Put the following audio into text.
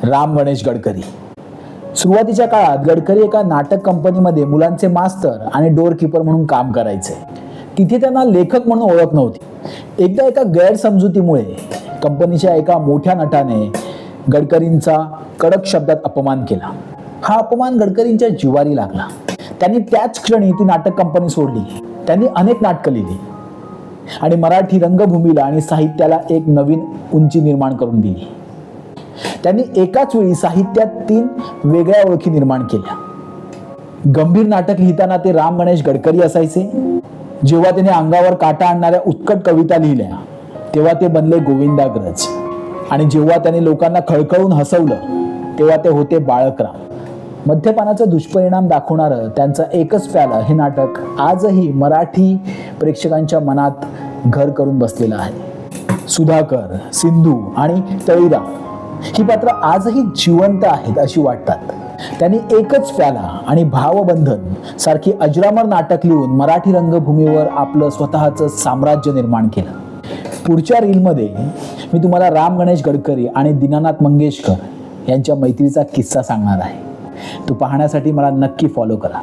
राम गणेश गडकरी. सुरुवातीच्या काळात गडकरी एका नाटक कंपनीमध्ये मुलांचे मास्तर आणि डोर कीपर म्हणून काम करायचे. तिथे त्यांना लेखक म्हणून ओळख नव्हती. एकदा एका गैरसमजुतीमुळे कंपनीच्या एका मोठ्या नटाने गडकरींचा कडक शब्दात अपमान केला. हा अपमान गडकरींच्या जिवारी लागला. त्यांनी त्याच क्षणी ती नाटक कंपनी सोडली. त्यांनी अनेक नाटकं लिहिली आणि मराठी रंगभूमीला आणि साहित्याला एक नवीन उंची निर्माण करून दिली. त्यांनी एकाच वेळी साहित्यात 3 वेगळ्या ओळखी निर्माण केल्या. गंभीर नाटक लिहिताना ते राम गणेश गडकरी असायचे. जेव्हा त्याने अंगावर काटा आणणाऱ्या उत्कट कविता लिहिल्या तेव्हा ते बनले गोविंदाग्रज. आणि जेव्हा त्याने लोकांना खळखळून हसवलं तेव्हा ते होते बाळकराम. मद्यपानाचा दुष्परिणाम दाखवणारं त्यांचं एकच प्याला हे नाटक आजही मराठी प्रेक्षकांच्या मनात घर करून बसलेलं आहे. सुधाकर, सिंधू आणि तळीरा ही पात्र आजही जिवंत आहेत अशी वाटतात. त्यांनी एकच प्याला आणि भावबंधन सारखी अजरामर नाटक लिहून मराठी रंगभूमीवर आपलं स्वतःचं साम्राज्य निर्माण केलं. पुढच्या रीलमध्ये मी तुम्हाला राम गणेश गडकरी आणि दीनानाथ मंगेशकर यांच्या मैत्रीचा किस्सा सांगणार आहे. तो पाहण्यासाठी मला नक्की फॉलो करा.